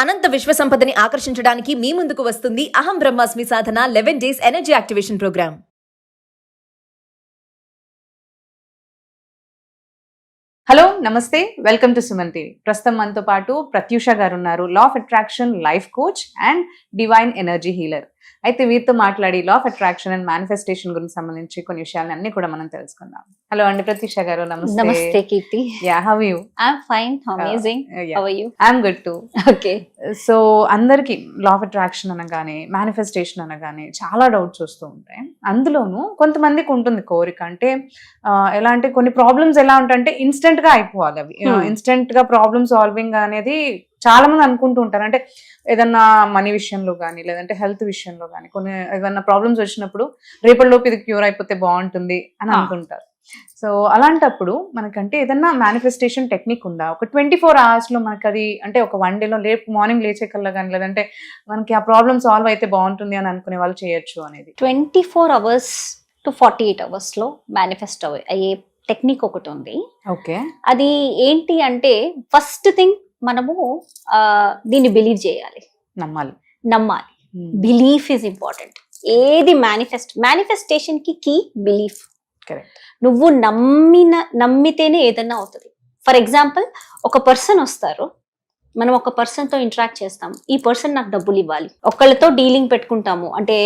అనంత విశ్వ సంపదని ఆకర్షించడానికి మీ ముందుకు వస్తుంది అహం బ్రహ్మాస్మి సాధన 11 days energy activation program. Hello నమస్తే, వెల్కమ్ టు సుమన్ టీవీ. ప్రస్తుతం మనతో పాటు ప్రత్యూష గారు ఉన్నారు, law of attraction life coach and divine energy healer. అయితే వీరితో మాట్లాడి law of attraction and manifestation గురించి సంబంధించి కొన్ని విషయాలు అన్ని కూడా మనం తెలుసుకుందాం. హలో అండి ప్రత్యూష గారు, నమస్తే. నమస్తే Keerthi. Yeah, how you? I'm fine. Amazing. How are you? I'm good too. Okay. So అందరికి లా ఆఫ్ అట్రాక్షన్ అనగానే మేనిఫెస్టేషన్ అనగానే చాలా డౌట్స్ వస్తూ ఉంటాయి. అందులోనూ కొంతమందికి ఉంటుంది కోరిక, అంటే ఎలా అంటే కొన్ని ప్రాబ్లమ్స్ ఎలా ఉంటాయంటే ఇన్స్టెంట్ గా అయిపోవాలి. అవి ఇన్స్టెంట్ గా ప్రాబ్లమ్ సాల్వింగ్ అనేది చాలా మంది అనుకుంటూ ఉంటారు. అంటే ఏదన్నా మనీ విషయంలో కానీ, లేదంటే హెల్త్ విషయంలో కానీ, కొన్ని ఏదన్నా ప్రాబ్లమ్స్ వచ్చినప్పుడు రేపటిలోపు ఇది క్యూర్ అయిపోతే బాగుంటుంది అని అనుకుంటారు. సో అలాంటప్పుడు మనకంటే ఏదన్నా మేనిఫెస్టేషన్ టెక్నిక్ ఉందా? ఒక 24 hours లో మనకి అది, అంటే ఒక 1 day లో రేపు మార్నింగ్ లేచే కల్లా కానీ, లేదంటే మనకి ఆ ప్రాబ్లమ్ సాల్వ్ అయితే బాగుంటుంది అని అనుకునే వాళ్ళు చేయొచ్చు అనేది? 24 hours to 48 hours లో మేనిఫెస్ట్ అయ్యే టెక్నిక్ ఒకటి ఉంది. ఓకే. అది ఏంటి అంటే, ఫస్ట్ థింగ్ మనము దీన్ని బిలీవ్ చేయాలి, నమ్మాలి. Belief is important. ఏది మేనిఫెస్టేషన్ కి కీ బిలీఫ్. కరెక్ట్. నువ్వు నమ్మితేనే ఏదన్నా అవుతుంది. ఫర్ ఎగ్జాంపుల్, ఒక పర్సన్ వస్తారు, మనం ఒక పర్సన్ తో ఇంటరాక్ట్ చేస్తాం, ఈ పర్సన్ నాకు డబ్బులు ఇవ్వాలి. ఒకళ్ళతో డీలింగ్ పెట్టుకుంటాము, అంటే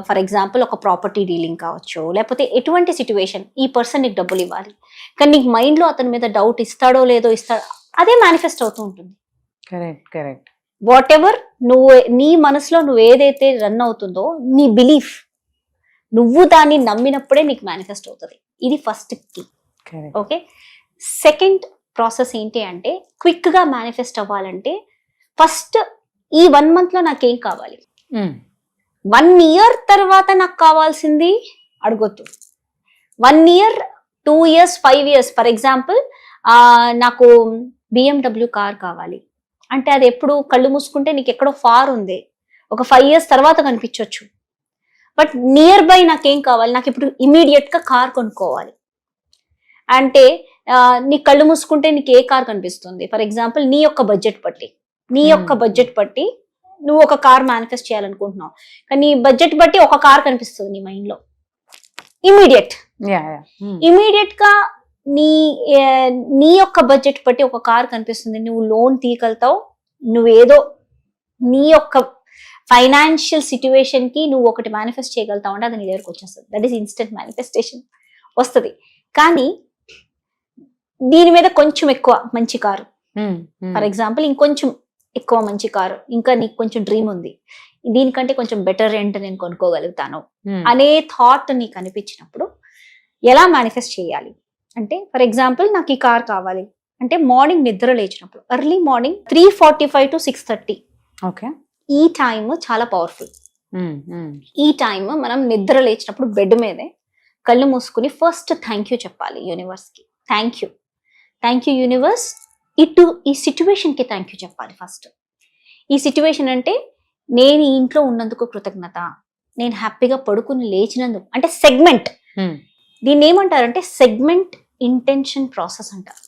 ఫర్ ఎగ్జాంపుల్ ఒక ప్రాపర్టీ డీలింగ్ కావచ్చు, లేకపోతే ఎటువంటి సిచ్యువేషన్, ఈ పర్సన్ నీకు డబ్బులు ఇవ్వాలి, కానీ నీకు మైండ్ లో అతని మీద డౌట్ ఇస్తాడో లేదో, అదే మేనిఫెస్ట్ అవుతూ ఉంటుంది. కరెక్ట్. వాట్ ఎవర్ నీ మనసులో నువ్వు ఏదైతే రన్ అవుతుందో, నీ బిలీఫ్, నువ్వు దాన్ని నమ్మినప్పుడే నీకు మేనిఫెస్ట్ అవుతుంది. ఇది first key. Okay. Second process ఏంటి అంటే, క్విక్ గా మేనిఫెస్ట్ అవ్వాలంటే ఫస్ట్ ఈ 1 month లో నాకేం కావాలి, 1 year తర్వాత నాకు కావాల్సింది అడగొద్దు. 1 year, 2 years, 5 years. For example, నాకు BMW కార్ కావాలి అంటే, అది ఎప్పుడు కళ్ళు మూసుకుంటే నీకు ఎక్కడో ఫార్ ఉంది, ఒక 5 years తర్వాత కనిపించవచ్చు. బట్ నియర్ బై నాకేం కావాలి, నాకు ఇప్పుడు ఇమీడియట్ గా కార్ కొనుక్కోవాలి అంటే, నీ కళ్ళు మూసుకుంటే నీకు ఏ కార్ కనిపిస్తుంది? ఫర్ ఎగ్జాంపుల్, నీ యొక్క బడ్జెట్ బట్టి నువ్వు ఒక కార్ మేనిఫెస్ట్ చేయాలనుకుంటున్నావు, కానీ నీ బడ్జెట్ బట్టి ఒక కార్ కనిపిస్తుంది నీ మైండ్ లో ఇమీడియట్ గా. నీ యొక్క బడ్జెట్ బట్టి ఒక కార్ కనిపిస్తుంది, నువ్వు లోన్ తీయగలుగుతావు, నువ్వేదో నీ యొక్క ఫైనాన్షియల్ సిచ్యువేషన్ కి నువ్వు ఒకటి మేనిఫెస్ట్ చేయగలుగుతావు అంటే అది నీ దగ్గరకు వచ్చేస్తుంది. దట్ ఈస్ ఇన్స్టెంట్ మేనిఫెస్టేషన్ వస్తుంది. కానీ దీని మీద కొంచెం ఎక్కువ మంచి కారు, ఫర్ ఎగ్జాంపుల్, ఇంకొంచెం ఎక్కువ మంచి కారు, ఇంకా నీకు కొంచెం డ్రీమ్ ఉంది, దీనికంటే కొంచెం బెటర్ రెంట్ నేను కొనుక్కోగలుగుతాను అనే థాట్ నీకు అనిపించినప్పుడు ఎలా మేనిఫెస్ట్ చేయాలి అంటే, ఫర్ ఎగ్జాంపుల్, నాకు ఈ కార్ కావాలి అంటే మార్నింగ్ నిద్ర లేచినప్పుడు, ఎర్లీ మార్నింగ్ 3:45 to 6:30, ఓకే, ఈ టైమ్ చాలా పవర్ఫుల్. ఈ టైమ్ మనం నిద్ర లేచినప్పుడు బెడ్ మీదే కళ్ళు మూసుకుని ఫస్ట్ థ్యాంక్ యూ చెప్పాలి యూనివర్స్ కి. థ్యాంక్ యూ యూనివర్స్, ఈ సిచ్యువేషన్ కి థ్యాంక్ యూ చెప్పాలి ఫస్ట్. ఈ సిచ్యువేషన్ అంటే, నేను ఈ ఇంట్లో ఉన్నందుకు కృతజ్ఞత, నేను హ్యాపీగా పడుకుని లేచినందుకు, అంటే సెగ్మెంట్. దీన్ని ఏమంటారంటే సెగ్మెంట్ ఇంటెన్షన్ ప్రాసెస్ అంటారు.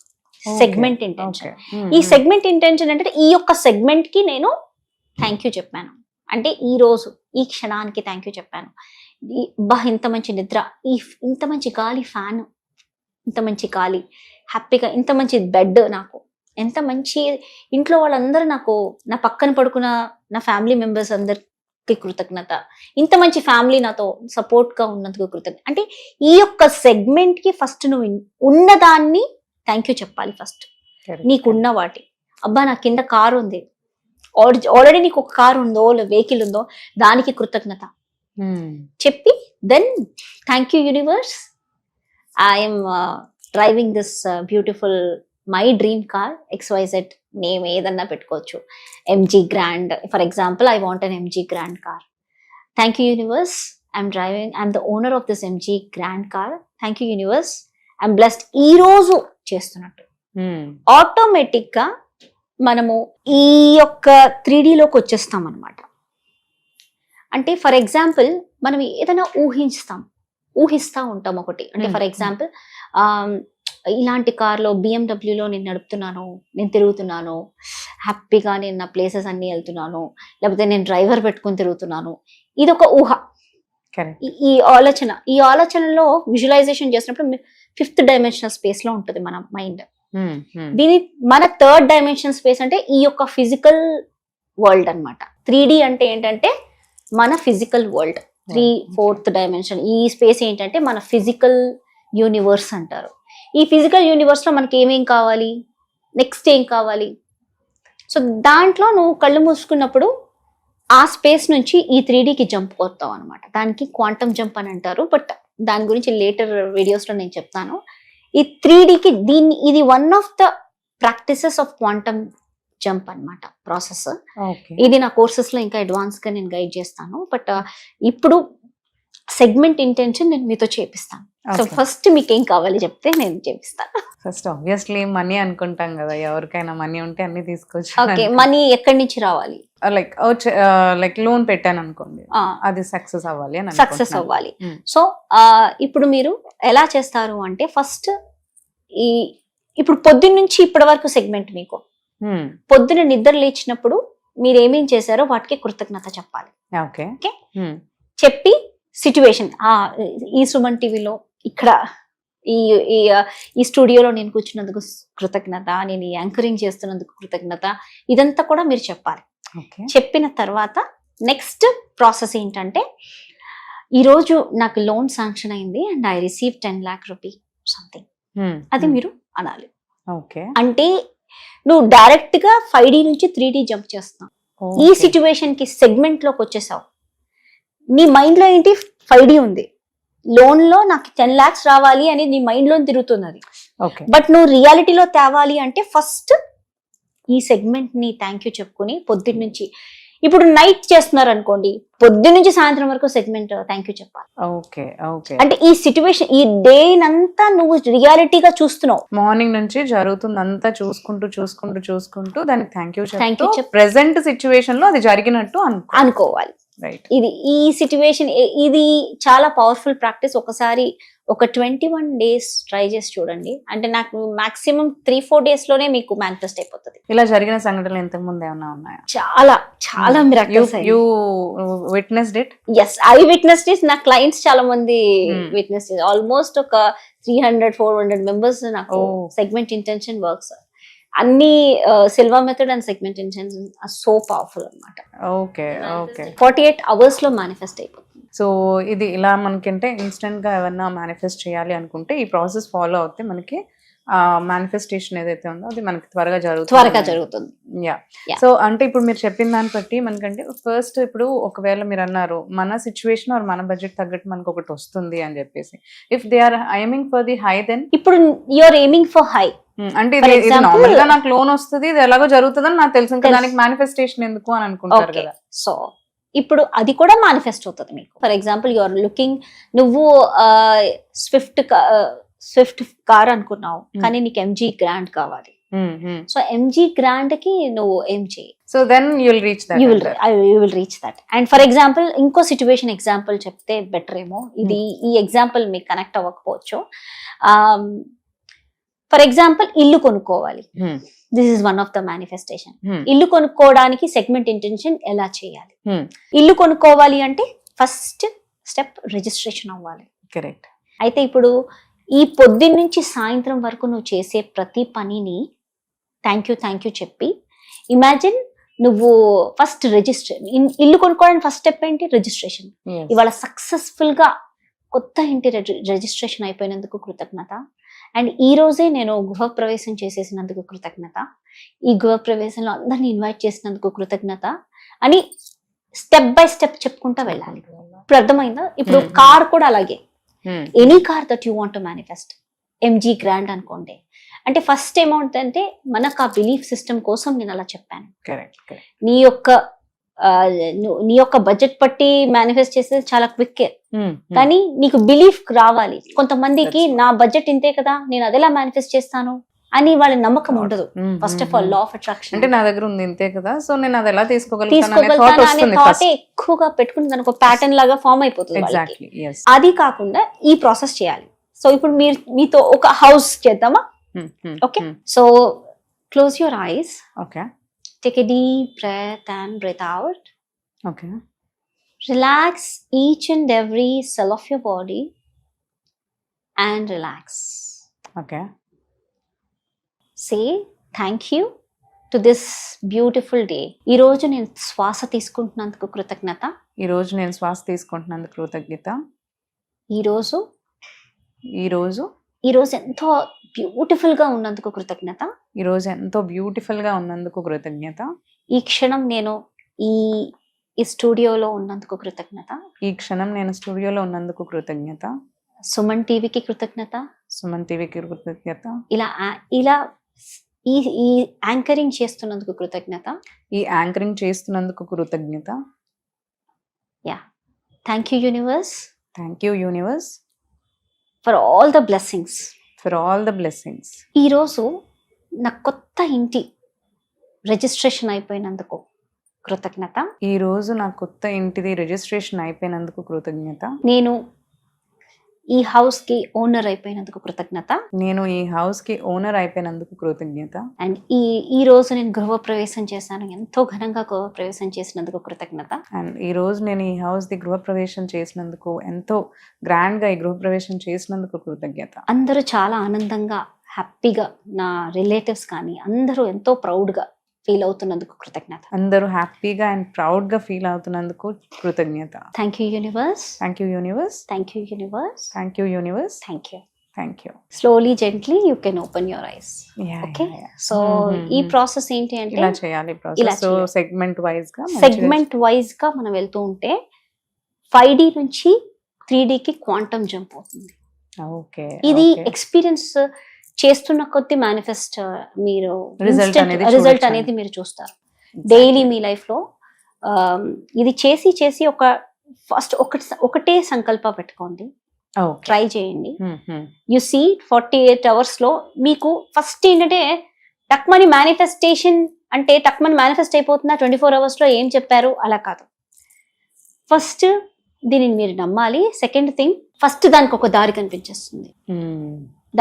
Segment intention. ఈ సెగ్మెంట్ ఇంటెన్షన్ అంటే, ఈ యొక్క సెగ్మెంట్ కి నేను థ్యాంక్ యూ చెప్పాను అంటే, ఈ రోజు ఈ క్షణానికి థ్యాంక్ యూ చెప్పాను. ఇంత మంచి నిద్ర, ఇంత మంచి గాలి, ఫ్యాన్, ఇంత మంచి గాలి, హ్యాపీగా, ఇంత మంచి బెడ్, నాకు ఎంత మంచి ఇంట్లో వాళ్ళందరూ, నాకు నా పక్కన పడుకున్న నా ఫ్యామిలీ మెంబర్స్ అందరికి కృతజ్ఞత, ఇంత మంచి ఫ్యామిలీ నాతో సపోర్ట్ గా ఉన్నందుకు కృతజ్ఞత. అంటే ఈ యొక్క సెగ్మెంట్ కి ఫస్ట్ నువ్వు ఉన్నదాన్ని థ్యాంక్ యూ చెప్పాలి ఫస్ట్. నీకున్న వాటి, అబ్బా నా కింద కారు ఉంది, ఆల్రెడీ నీకు ఒక కారు ఉందో, వెహికల్ ఉందో, దానికి కృతజ్ఞత చెప్పి, then thank you universe, I'm driving this beautiful my dream car XYZ, name ఏదన్నా పెట్టుకోవచ్చు, MG grand. For example, I want an MG grand car. Thank you universe, I'm the owner of this MG grand car. Thank you universe, I'm blessed. ఈ రోజు చేస్తున్నట్టు automatic గా మనము ఈ యొక్క 3D లోకి వచ్చేస్తాం అనమాట. అంటే ఫర్ ఎగ్జాంపుల్, మనం ఏదైనా ఊహిస్తా ఉంటాం ఒకటి, అంటే ఫర్ ఎగ్జాంపుల్, ఇలాంటి కార్లో బిఎండబ్ల్యూలో నేను నడుపుతున్నాను, నేను తిరుగుతున్నాను, హ్యాపీగా నేను నా ప్లేసెస్ అన్ని వెళ్తున్నాను, లేకపోతే నేను డ్రైవర్ పెట్టుకుని తిరుగుతున్నాను. ఇది ఒక ఊహ. కరెక్ట్. ఈ ఆలోచనలో విజువలైజేషన్ చేసినప్పుడు 5th డైమెన్షనల్ స్పేస్ లో ఉంటుంది మన మైండ్. దీని మన 3rd డైమెన్షన్ స్పేస్ అంటే ఈ యొక్క ఫిజికల్ వరల్డ్ అన్నమాట. 3D అంటే ఏంటంటే మన ఫిజికల్ వరల్డ్. 4th డైమెన్షన్ ఈ స్పేస్ ఏంటంటే మన ఫిజికల్ యూనివర్స్ అంటారు. ఈ ఫిజికల్ యూనివర్స్ లో మనకి ఏమేం కావాలి, నెక్స్ట్ ఏం కావాలి. సో దాంట్లో నువ్వు కళ్ళు మూసుకున్నప్పుడు ఆ స్పేస్ నుంచి ఈ 3Dకి జంప్ అవుతావు అనమాట. దానికి క్వాంటమ్ జంప్ అని అంటారు, బట్ దాని గురించి లేటర్ వీడియోస్ లో నేను చెప్తాను. ఈ 3Dకి ఇది one of the practices of quantum jump అన్నమాట ప్రాసెస్. ఇది నా కోర్సెస్ లో ఇంకా అడ్వాన్స్ గా నేను గైడ్ చేస్తాను. బట్ ఇప్పుడు సెగ్మెంట్ ఇంటెన్షన్ నేను మీతో చేపిస్తాను. సో ఫస్ట్ మీకు ఏం కావాలి చెప్తే నేను చేపిస్తాను. ఫస్ట్ ఆబ్వియస్లీ మనీ అనుకుంటాం కదా, ఎవరికైనా మనీ ఉంటే అన్ని తీసుకోవచ్చు. ఓకే, మనీ ఎక్కడి నుంచి రావాలి? లైక్ లోన్ పెట్టాను అనుకోండి, అది సక్సెస్ అవ్వాలి అని సక్సెస్ అవ్వాలి. సో ఇప్పుడు మీరు ఎలా చేస్తారు అంటే ఫస్ట్ ఇప్పుడు పొద్దున్న నుంచి ఇప్పటి వరకు సెగ్మెంట్ మీకు పొద్దున నిద్ర లేచినప్పుడు మీరు ఏమేం చేశారో వాటికి కృతజ్ఞత చెప్పాలి. ఓకే, చెప్పి సిచ్యువేషన్ ఈ సుమన్ టీవీలో ఇక్కడ ఈ స్టూడియోలో నేను కూర్చున్నందుకు కృతజ్ఞత, నేను ఈ యాంకరింగ్ చేస్తున్నందుకు కృతజ్ఞత, ఇదంతా కూడా మీరు చెప్పాలి. చెప్పిన తర్వాత నెక్స్ట్ ప్రాసెస్ ఏంటంటే ఈరోజు నాకు లోన్ శాంక్షన్ అయింది and I receive 10 lakh rupee something, అది మీరు అనాలి. అంటే నువ్వు డైరెక్ట్ గా 5D నుంచి 3D జంప్ చేస్తున్నావు. ఈ సిచ్యువేషన్ కి సెగ్మెంట్ లోకి వచ్చేసావు. నీ మైండ్ లో ఏంటి 5D ఉంది, లోన్ లో నాకు 10 lakhs రావాలి అని నీ మైండ్ లో తిరుగుతుంది అది. బట్ నువ్వు రియాలిటీలో తేవాలి అంటే ఫస్ట్ ఈ సెగ్మెంట్ ని థ్యాంక్ యూ చెప్పుకుని పొద్దున్న నుంచి, ఇప్పుడు నైట్ చేస్తున్నారు అనుకోండి, పొద్దున్న నుంచి సాయంత్రం వరకు సెగ్మెంట్ థ్యాంక్ యూ చెప్పాలి. అంటే ఈ సిచ్యువేషన్ ఈ డే నంతా నువ్వు రియాలిటీగా చూస్తున్నావు. మార్నింగ్ నుంచి జరుగుతుంది అంతా చూసుకుంటూ దానికి థ్యాంక్ యూ చెప్పి ప్రెసెంట్ సిచ్యువేషన్ లో అది జరిగినట్టు అనుకోవాలి. ఇది ఈ సిచ్యువేషన్ ఇది చాలా పవర్ఫుల్ ప్రాక్టీస్. ఒకసారి ఒక 21 days ట్రై చేసి చూడండి. అంటే నాకు మాక్సిమం 3-4 days లోనే మీకు మేనిఫెస్ట్ అయిపోతుంది. ఇలా జరిగిన సంఘటనలు ఇంతకు ముందు ఏమైనా ఉన్నాయా? చాలా miracles. You witnessed it? yes, I witnessed it. నా క్లయింట్స్ చాలా మంది విట్నెస్, ఆల్మోస్ట్ ఒక 300-400 మెంబర్స్ నాకు సెగ్మెంట్ ఇంటెన్షన్ వర్క్స్ అన్ని Silva method and segment intention so powerful అన్నమాట. 48 hours లో మేనిఫెస్ట్ అయిపోతుంది. సో ఇది ఇలా మనకంటే ఇన్స్టెంట్ గా ఏమన్నా మేనిఫెస్ట్ చేయాలి అనుకుంటే ఈ ప్రాసెస్ ఫాలో అవుతే మనకి మేనిఫెస్టేషన్ ఏదైతే ఉందో అది మనకి త్వరగా జరుగుతుంది. సో అంటే ఇప్పుడు మీరు చెప్పిన దాన్ని బట్టి మనకంటే ఫస్ట్ ఇప్పుడు ఒకవేళ మీరు అన్నారు మన సిచ్యువేషన్ ఆర్ మన బడ్జెట్ తగ్గట్టు మనకు ఒకటి వస్తుంది అని చెప్పేసి, if they are aiming for the high, then ఇప్పుడు you are aiming for high అంటే ఇది నార్మల్ గా నాకు లోన్ వస్తుంది, ఇది ఎలాగో జరుగుతుందని నాకు తెలుసు, ఇంకా దానికి మేనిఫెస్టేషన్ ఎందుకు అని అనుకుంటారు కదా. సో ఇప్పుడు అది కూడా మేనిఫెస్ట్ అవుతుంది మీకు. For example you are looking, నువ్వు స్విఫ్ట్ కార్ అనుకున్నావు కానీ నీకు MG గ్రాండ్ కావాలి. సో MG గ్రాండ్ కి నువ్వు ఏం చేయి, so then you will reach that. And for example ఇంకో సిచ్యువేషన్ ఎగ్జాంపుల్ చెప్తే బెటర్ ఏమో. ఇది ఈ ఎగ్జాంపుల్ మీకు కనెక్ట్ అవ్వకపోవచ్చు. ఫర్ ఎగ్జాంపుల్ ఇల్లు కొనుక్కోవాలి. This is one of the manifestation. ఇల్లు కొనుక్కోవడానికి సెగ్మెంట్ ఇంటెన్షన్ ఎలా చేయాలి? ఇల్లు కొనుక్కోవాలి అంటే ఫస్ట్ స్టెప్ రిజిస్ట్రేషన్ అవ్వాలి. కరెక్ట్. అయితే ఇప్పుడు ఈ పొద్దున్న నుంచి సాయంత్రం వరకు నువ్వు చేసే ప్రతి పనిని థ్యాంక్ యూ చెప్పి ఇమాజిన్ నువ్వు ఫస్ట్ ఇల్లు కొనుక్కోవడానికి ఫస్ట్ స్టెప్ ఏంటి? రిజిస్ట్రేషన్. ఇవాళ సక్సెస్ఫుల్ గా కొత్త ఇంటి రిజిస్ట్రేషన్ అయిపోయినందుకు కృతజ్ఞత. అండ్ ఈ రోజే నేను గృహప్రవేశం చేసేసినందుకు కృతజ్ఞత. ఈ గృహప్రవేశంలో అందరిని ఇన్వైట్ చేసినందుకు కృతజ్ఞత అని స్టెప్ బై స్టెప్ చెప్పుకుంటా వెళ్ళాలి. ఇప్పుడు అర్థమైందా? ఇప్పుడు కార్ కూడా అలాగే, any car that you want to manifest. MG grand అనుకోండి, అంటే ఫస్ట్ ఏమవుతుందంటే మనకు ఆ బిలీఫ్ సిస్టమ్ కోసం నేను అలా చెప్పాను. నీ యొక్క బడ్జెట్ పట్టి మేనిఫెస్ట్ చేసేది చాలా క్విక్, కానీ నీకు బిలీఫ్ రావాలి. కొంతమందికి నా బడ్జెట్ ఇంతే కదా, నేను అదెలా మేనిఫెస్ట్ చేస్తాను అని వాళ్ళ నమ్మకం ఉండదు. First of all law of attraction అంటే నా దగ్గర ఉంది ఇంతే కదా, సో నేను అది ఎలా తీసుకోగలుగుతాను అనే థాట్ ఎక్కువగా పెట్టుకుని దానికి ఒక ప్యాటర్న్ లాగా ఫామ్ అయిపోతుంది. అది కాకుండా ఈ ప్రాసెస్ చేయాలి. సో ఇప్పుడు మీతో ఒక హౌస్ చేద్దామా? Okay, so close your eyes, okay take a deep breath and breathe out. Okay Relax each and every cell of your body and relax. Okay Say thank you to this beautiful day. ఈ రోజు నేను శ్వాస తీసుకుంటున్నందుకు కృతజ్ఞత. ఈరోజు నేను శ్వాస తీసుకుంటున్నందుకు కృతజ్ఞత. ఈరోజు ఈరోజు ఎంతో బ్యూటిఫుల్ గా ఉన్నందుకు కృతజ్ఞత. ఈరోజు ఎంతో బ్యూటిఫుల్ గా ఉన్నందుకు కృతజ్ఞత. ఈ క్షణం నేను ఈ స్టూడియోలో ఉన్నందుకు కృతజ్ఞత. ఈ క్షణం నేను స్టూడియోలో ఉన్నందుకు కృతజ్ఞత. సుమన్ టీవీకి కృతజ్ఞత. సుమన్ టీవీకి కృతజ్ఞత. ఇలా ఈ యాంకరింగ్ చేస్తున్నందుకు కృతజ్ఞత. ఈ యాంకరింగ్ చేస్తున్నందుకు కృతజ్ఞత. Thank you universe. Thank you universe for all the blessings. For all the blessings. ఈరోజు నా కొత్త ఇంటి రిజిస్ట్రేషన్ అయిపోయినందుకు కృతజ్ఞత. ఈ రోజు నా కొత్త ఇంటిది రిజిస్ట్రేషన్ అయిపోయినందుకు కృతజ్ఞత. నేను ఈ హౌస్ కి ఓనర్ అయిపోయినందుకు కృతజ్ఞత. నేను ఈ హౌస్ కి ఓనర్ అయిపోయినందుకు కృతజ్ఞత. అండ్ ఈ రోజు నేను గృహప్రవేశం చేశాను, ఎంతో ఘనంగా గృహప్రవేశం చేసినందుకు కృతజ్ఞత. అండ్ ఈ రోజు నేను ఈ హౌస్ ది గృహప్రవేశం చేసినందుకు, ఎంతో గ్రాండ్ గా ఈ గృహప్రవేశం చేసినందుకు కృతజ్ఞత. అందరూ చాలా ఆనందంగా హ్యాపీగా, నా రిలేటివ్స్ కానీ అందరూ ఎంతో ప్రౌడ్ గా ఫీల్ అవుతున్నందుకు కృతజ్ఞత. అందరూ హ్యాపీగా అండ్ ప్రౌడ్ గా ఫీల్ అవుతున్నందుకు కృతజ్ఞత. Thank you universe. Thank you universe. Thank you universe. Thank you universe. Thank you. Thank you. Slowly gently you can open your eyes. Okay, so ఈ ప్రాసెస్ ఏంటి అంటే ఇలా చేయాలి. ప్రాసెస్ సెగ్మెంట్ వైజ్ గా మనం వెళ్తూ ఉంటే 5D నుంచి 3D కి క్వాంటమ్ జంప్ అవుతుంది. ఓకే, ఇది ఎక్స్పీరియన్స్ చేస్తున్న కొద్ది మేనిఫెస్ట్ మీరు రిజల్ట్ అనేది మీరు చూస్తారు డైలీ మీ లైఫ్ లో. ఇది చేసి ఒక ఫస్ట్ ఒకటే సంకల్ప పెట్టుకోండి, ట్రై చేయండి. యు సీ 48 hours లో మీకు ఫస్ట్ ఏంటంటే టక్మని మేనిఫెస్టేషన్ అంటే టక్మని మేనిఫెస్ట్ అయిపోతుందా 24 hours లో ఏం చెప్పారు అలా కాదు. ఫస్ట్ దీనిని మీరు నమ్మాలి. సెకండ్ థింగ్, ఫస్ట్ దానికి ఒక దారి కనిపించేస్తుంది,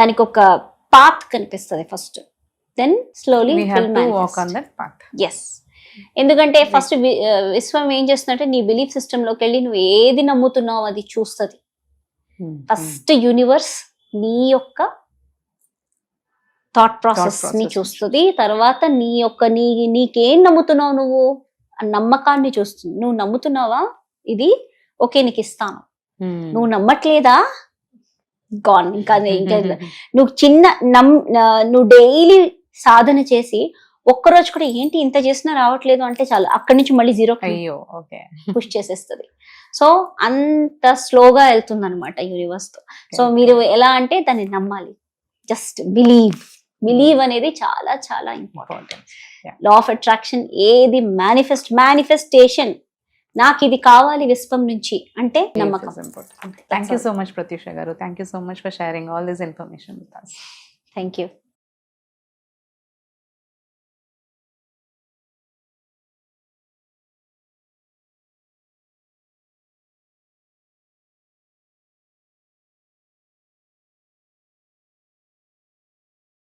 దానికి ఒక పాత్ కనిపిస్తుంది ఫస్ట్. Then slowly yes. ఎందుకంటే ఫస్ట్ విశ్వం ఏం చేస్తుందంటే నీ బిలీఫ్ సిస్టమ్ లోకి వెళ్ళి నువ్వు ఏది నమ్ముతున్నావు అది చూస్తుంది. ఫస్ట్ యూనివర్స్ నీ యొక్క థాట్ ప్రాసెస్ ని చూస్తుంది, తర్వాత నీకేం నమ్ముతున్నావు నువ్వు ఆ నమ్మకాన్ని చూస్తుంది. నువ్వు నమ్ముతున్నావా ఇది ఓకే నీకు ఇస్తాను, నువ్వు నమ్మట్లేదా గాన్. ఇంకా నువ్వు డైలీ సాధన చేసి ఒక్కరోజు కూడా ఏంటి ఇంత చేసినా రావట్లేదు అంటే చాలు, అక్కడి నుంచి మళ్ళీ 0 పుష్ చేసేస్తుంది. సో అంత స్లోగా వెళ్తుంది అనమాట యూనివర్స్ తో. సో మీరు ఎలా అంటే దాన్ని నమ్మాలి, జస్ట్ బిలీవ్ అనేది చాలా చాలా ఇంపార్టెంట్. లా ఆఫ్ అట్రాక్షన్ ఏది మేనిఫెస్టేషన్, నాకు ఇది కావాలి విశ్వం నుంచి అంటే నమ్మకం. Thank you so much, Pratyusha garu. Thank you so much for sharing all this information with us. Thank you.